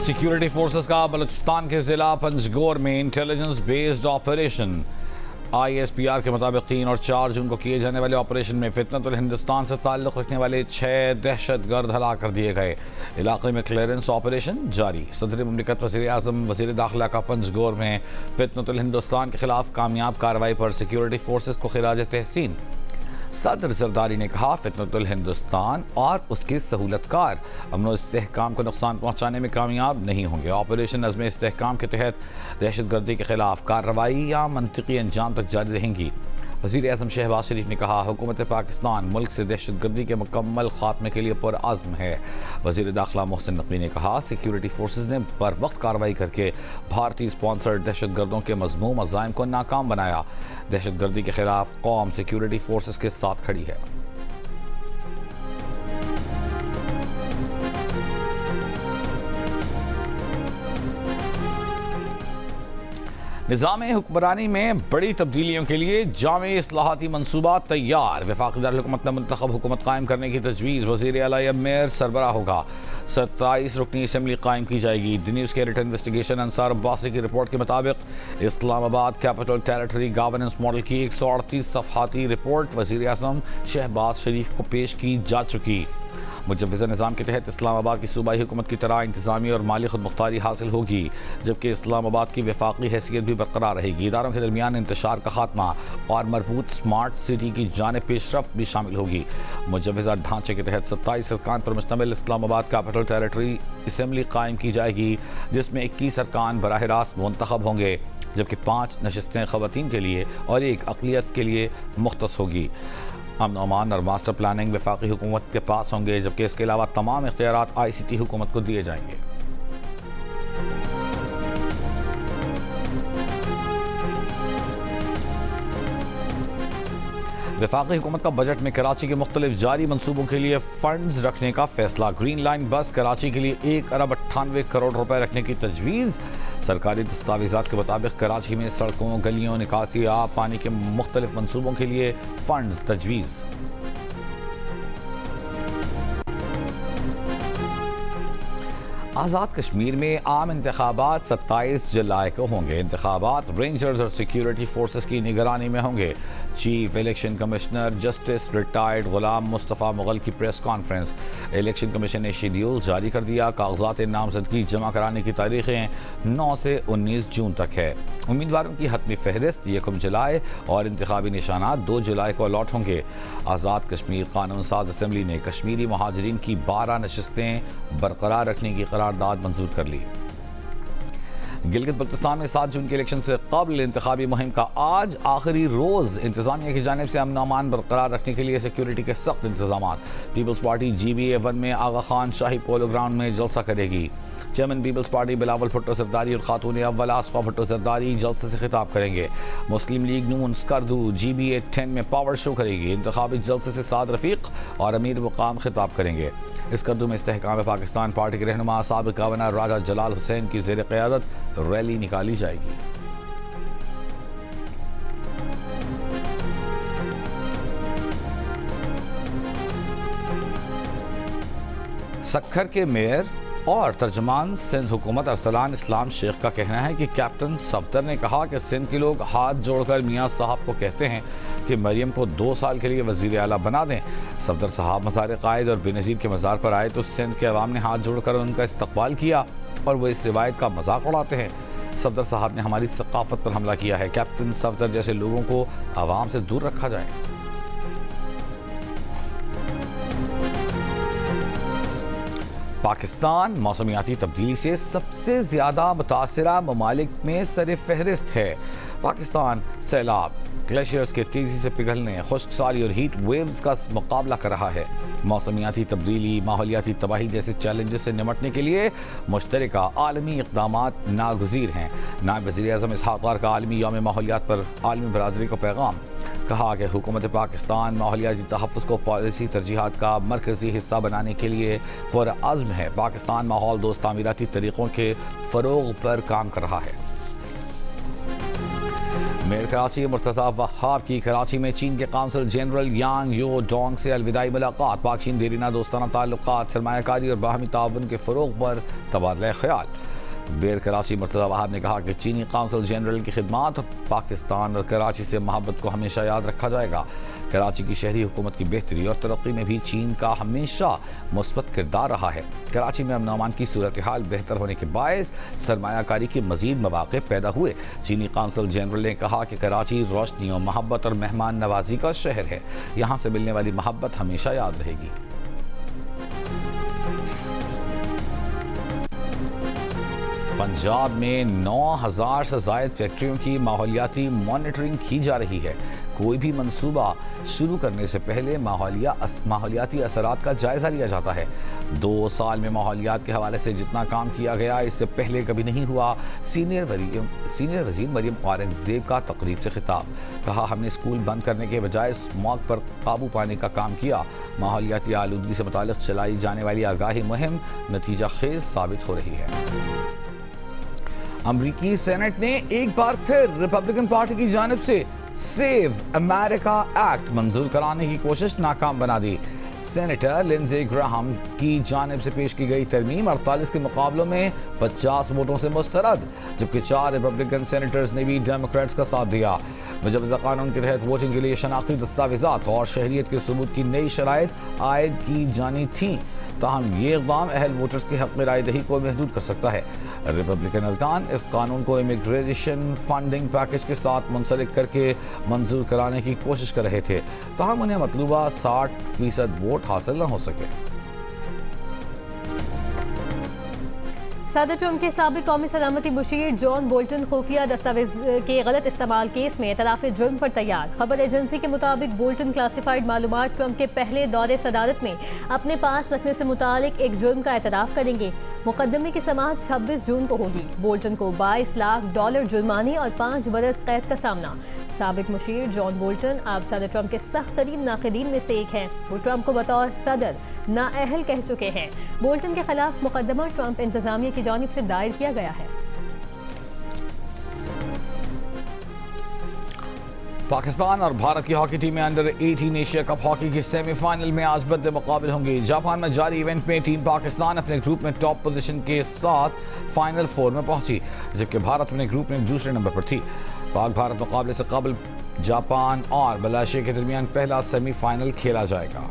Security forces का बलूचिस्तान के जिला पंजगोर में इंटेलिजेंस बेस्ड ऑपरेशन। ISPR के मुताबिक 3 और 4 जून को किए जाने वाले ऑपरेशन में फितनतुल हिंदुस्तान से ताल्लुक़ रखने वाले 6 दहशतगर्द हलाक कर दिए गए। इलाके में क्लियरेंस ऑपरेशन जारी। सदर मुमलिकत वज़ीर आज़म वज़ीर दाखिला का पंजगोर में फितनतुल हिंदुस्तान के खिलाफ कामयाब कार्रवाई पर सिक्योरिटी फोर्सेस को खिराज तहसीन। सदर जरदारी ने कहा, फितनतुल हिंदुस्तान और उसके सहूलतकार अमन व इस्तेहकाम को नुकसान पहुँचाने में कामयाब नहीं होंगे। ऑपरेशन नज़्म इस्तेहकाम के तहत दहशतगर्दी के खिलाफ कार्रवाइयाँ मनतिकी अंजाम तक जारी रहेंगी। वज़ीर आज़म शहबाज शरीफ ने कहा, हुकूमत पाकिस्तान मुल्क से दहशतगर्दी के मुकम्मल खात्मे के लिए पुरअज़्म है। वज़ीर दाखिला मोहसिन नकवी ने कहा, सिक्योरिटी फोर्सेज ने बर वक्त कार्रवाई करके भारतीय स्पॉन्सर्ड दहशतगर्दों के मज़मूम अज़ाइम को नाकाम बनाया। दहशतगर्दी के खिलाफ कौम सिक्योरिटी फोर्सेज के साथ खड़ी है। निज़ाम हुक्मरानी में बड़ी तब्दीलियों के लिए जामे इस्लाहाती मनसूबा तैयार। वफाकी दारुल-हुकूमत में मुंतखब हुकूमत कायम करने की तजवीज़। वज़ीर आला मेयर सरबराह होगा। 27 रुकनी असम्बली कायम की जाएगी। द न्यूज़ के एडिटर इन्वेस्टिगेशन अंसार अब्बासी की रिपोर्ट के मुताबिक Islamabad capital territory governance model की 138 सफ़हाती रिपोर्ट वज़ीर आज़म शहबाज शरीफ को पेश की जा चुकी। मुजव्वज़ा निज़ाम के तहत इस्लामाबाद की सूबाई हुकूमत की तरह इंतज़ामी और माली खुदमुख्तारी हासिल होगी, जबकि इस्लामाबाद की वफाकी हैसियत भी बरकरार रहेगी। इदारों के दरमियान इंतशार का खात्मा और मरबूत स्मार्ट सिटी की जानिब पेशरफ्त भी शामिल होगी। मुजव्वज़ा ढांचे के तहत 27 अरकान पर मुश्तमिल इस्लामाबाद कैपिटल टेरिटरी असम्बली कायम की जाएगी, जिसमें 21 अरकान बराह रास्त मुंतखब होंगे, जबकि 5 नशिस्तें ख़वातीन के लिए और 1 अक़लियत के लिए मुख्तस होगी। अमन अमान और मास्टर प्लानिंग वफाकी हुकूमत के पास होंगे, जबकि इसके अलावा तमाम इख्तियारात ICT हुकूमत को दिए जाएंगे। वफाकी हुकूमत का बजट में कराची के मुख्तलिफ जारी मनसूबों के लिए फंड्स रखने का फैसला। ग्रीन लाइन बस कराची के लिए 1 अरब 98 करोड़ रुपए रखने की तजवीज़। सरकारी दस्तावेज़ात के मुताबिक कराची में सड़कों, गलियों, निकासी, आब पानी के मुख्तलिफ मनसूबों के लिए फंड्स तजवीज़। आज़ाद कश्मीर में आम इंतखाबात 27 जुलाई को होंगे। इंतखाबात रेंजर्स और सिक्योरिटी फोर्सेस की निगरानी में होंगे। Chief election commissioner justice retired Ghulam Mustafa Mughal की प्रेस कॉन्फ्रेंस। इलेक्शन कमीशन ने शेड्यूल जारी कर दिया। कागजात नामजदगी जमा कराने की तारीखें 9 से 19 जून तक है। उम्मीदवारों की हतमी फहरिस्त 1 जुलाई और इंतखाबी निशानात 2 जुलाई को अलॉट होंगे। आज़ाद कश्मीर कानून साज असम्बली ने कश्मीरी महाजरीन की 12 नशिस्तें बरकरार रखने की करारदाद मंजूर कर ली। गिलगित बल्तिस्तान में 7 जून के इलेक्शन से कबल इंतखाबी मुहिम का आज आखिरी रोज़। इंतजामिया की जानिब से अमन अमान बरकरार रखने के लिए सिक्योरिटी के सख्त इंतजाम। पीपल्स पार्टी GBA 1 में आगा खान शाही पोलो ग्राउंड में जलसा करेगी। Chairman Peoples Party Bilawal Bhutto Zardari और खातून अव्वल आसफा भुट्टो जरदारी जलसे से खिताब करेंगे। मुस्लिम लीग नून स्कर्दू GBA 10 में पावर शो करेगी। इंतखाबी जलसे से साद रफीक और अमीर मुकाम खिताब करेंगे। स्कर्दू में इस्तेहकाम पाकिस्तान पार्टी के रहनुमा साबिक गवर्नर राजा जलाल हुसैन की ज़ेर क़यादत रैली निकाली जाएगी। सक्खर के मेयर और तर्जमान सिंध हुकूमत अरसलान इस्लाम शेख का कहना है कि कैप्टन सफदर ने कहा कि सिंध के लोग हाथ जोड़कर मियाँ साहब को कहते हैं कि मरियम को 2 साल के लिए वज़ीर आला बना दें। सफदर साहब मज़ार कायद और बेनज़ीर के मज़ार पर आए तो सिंध के अवाम ने हाथ जोड़कर उनका इस्तकबाल किया और वो इस रिवायत का मजाक उड़ाते हैं। सफदर साहब ने हमारी सकाफत पर हमला किया है। कैप्टन सफदर जैसे लोगों को अवाम से दूर रखा जाए। पाकिस्तान मौसमियाती तब्दीली से सबसे ज़्यादा मुतासरा ममालिक में सर फहरिस्त है। पाकिस्तान सैलाब, ग्लेशियर्स के तेज़ी से पिघलने, खुश्क साली और हीट वेव्स का मुकाबला कर रहा है। मौसमियाती तब्दीली, माहौलियाती तबाही जैसे चैलेंजेस से निमटने के लिए मुश्तरका आलमी इक़दामात नागुज़ीर हैं। नायब वज़ीर आज़म इसहाक़ डार का आलमी यौम माहौलियात पर आलमी बरादरी को पैगाम। कहा कि हुकूमत पाकिस्तान माहौलियाती तहफ़्फ़ुज़ को पॉलिसी तरजीहात का मरकज़ी हिस्सा बनाने के लिए पुरअज़्म है। पाकिस्तान माहौल दोस्त तामीराती तरीक़ों के फ़रोग़ पर काम कर रहा है। मेयर कराची मुर्तज़ा वहाब की कराची में चीन के काउंसिल जनरल यांग यो डोंग से अलविदाई मुलाकात। पाक चीन देरीना दोस्ताना ताल्लुकात, सरमायाकारी और बाहमी ताउन के फ़रोग़ पर तबादला ख्याल। मेयर कराची मुर्तज़ा वहाब ने कहा कि चीनी काउंसिल जनरल की खिदमात और पाकिस्तान और कराची से मोहब्बत को हमेशा याद रखा जाएगा। कराची की शहरी हुकूमत की बेहतरी और तरक्की में भी चीन का हमेशा मुस्बत किरदार रहा है। कराची में अमन अमान की सूरत हाल बेहतर होने के बायस सरमायाकारी के मजीद मौक़े पैदा हुए। चीनी काउंसिल जनरल ने कहा कि कराची रोशनी और मोहब्बत और मेहमान नवाजी का शहर है। यहाँ से मिलने वाली मोहब्बत हमेशा याद रहेगी। पंजाब में 9000 से ज़ायद फैक्ट्रियों की माहौलियाती मॉनिटरिंग की जा रही है। कोई भी मंसूबा शुरू करने से पहले माहौलियाती असरात का जायज़ा लिया जाता है। 2 साल में माहौलियात के हवाले से जितना काम किया गया इससे पहले कभी नहीं हुआ। सीनियर वज़ीर मरियम औरंगज़ेब का तकरीब से खिताब। कहा, हमने स्कूल बंद करने के बजाय स्मॉग पर काबू पाने का काम किया। माहौलियाती आलूदगी से मुताल्लिक़ चलाई जाने वाली आगाही मुहिम नतीजा खेज साबित हो रही है। अमरीकी सेनेट ने एक बार फिर रिपब्लिकन पार्टी की जानिब से सेव अमेरिका एक्ट मंजूर कराने की कोशिश नाकाम बना दी। सेनेटर लिंडसे ग्राहम की जानिब से पेश की गई तरमीम 48 के मुकाबलों में 50 वोटों से मुस्तरद, जबकि 4 रिपब्लिकन सेनेटर्स ने भी डेमोक्रेट्स का साथ दिया। मुजवज़ा कानून के तहत वोटिंग के लिए शनाख्ती दस्तावेज़ात और शहरियत के सबूत की नई शराइत आयद की जानी थी। ताहम ये इक़दाम अहल वोटर्स की हक़ राय दही को महदूद कर सकता है। रिपब्लिकन अरकान इस कानून को इमिग्रेशन फंडिंग पैकेज के साथ मुंसलिक करके मंजूर कराने की कोशिश कर रहे थे। ताहम उन्हें मतलूबा 60% वोट हासिल न हो सके। सदर ट्रंप के साबिक कौमी सलामती मुशीर जॉन बोल्टन खुफिया दस्तावेज के गलत इस्तेमाल केस में एतराफ़ जुर्म पर तैयार। खबर एजेंसी के मुताबिक बोल्टन क्लासिफाइड मालूमात ट्रंप के पहले दौरे सदारत में अपने पास रखने से मुतालिक एक जुर्म का एतराफ़ करेंगे। मुकदमे की समाअत 26 जून को होगी। बोल्टन को $22 लाख जुर्माने और 5 बरस कैद का सामना। साबिक मुशीर जॉन बोल्टन अब सदर ट्रंप के सख्त तरीन नाक़िदीन में से एक हैं। वो ट्रंप को बतौर सदर नाअहल कह चुके हैं। बोल्टन के खिलाफ मुकदमा ट्रंप इंतजामिया की जानिब से दायर किया गया है। पाकिस्तान और भारत की हॉकी टीमें अंडर 18 एशिया कप हॉकी की सेमीफाइनल में आज बद्दे मुकाबिल होंगी। जापान में जारी इवेंट में टीम पाकिस्तान अपने ग्रुप में टॉप पोजीशन के साथ फाइनल 4 में पहुंची, जबकि भारत अपने ग्रुप में दूसरे नंबर पर थी। पाक भारत मुकाबले से कबल जापान और मलेशिया के दरमियान पहला सेमीफाइनल खेला जाएगा।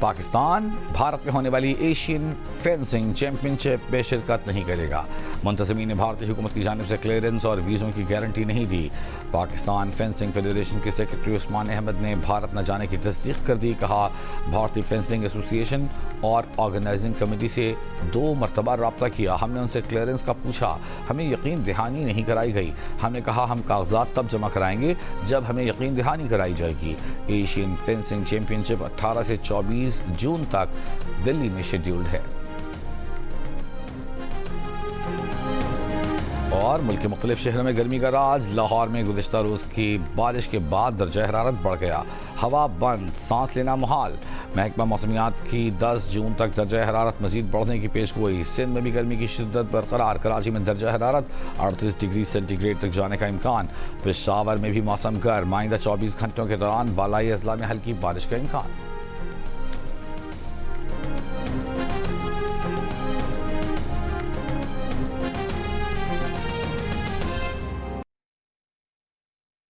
पाकिस्तान भारत में होने वाली एशियन फेंसिंग चैंपियनशिप में शिरकत नहीं करेगा। मुंतज़मीन ने भारतीय हुकूमत की जानिब से क्लियरेंस और वीज़ों की गारंटी नहीं दी। पाकिस्तान फेंसिंग फेडरेशन के सेक्रेटरी उस्मान अहमद ने भारत न जाने की तस्दीक कर दी। कहा, भारतीय फेंसिंग एसोसिएशन और ऑर्गेनाइजिंग कमेटी से 2 मरतबा रब्ता किया। हमने उनसे क्लियरेंस का पूछा, हमें यकीन दहानी नहीं कराई गई। हमने कहा हम कागजात तब जमा कराएंगे जब हमें यकीन दहानी कराई जाएगी। एशियन फेंसिंग चैंपियनशिप 18 से 24 जून तक दिल्ली में शेड्यूल्ड है। और मुल्क के मुख्तलिफ शहरों में गर्मी का राज। लाहौर में गुज़िश्ता रोज़ की बारिश के बाद दर्जा हरारत बढ़ गया, हवा बंद, सांस लेना मुहाल। महकमा मौसमियात की 10 जून तक दर्जा हरारत मजीद बढ़ने की पेशगोई। सिंध में भी गर्मी की शिद्दत बरकरार। कराची में दर्जा हरारत 38 डिग्री सेंटीग्रेड तक जाने का इम्कान। पेशावर में भी मौसम गर्म। आइंदा 24 घंटों के दौरान बालाई अजला में हल्की बारिश का इम्कान।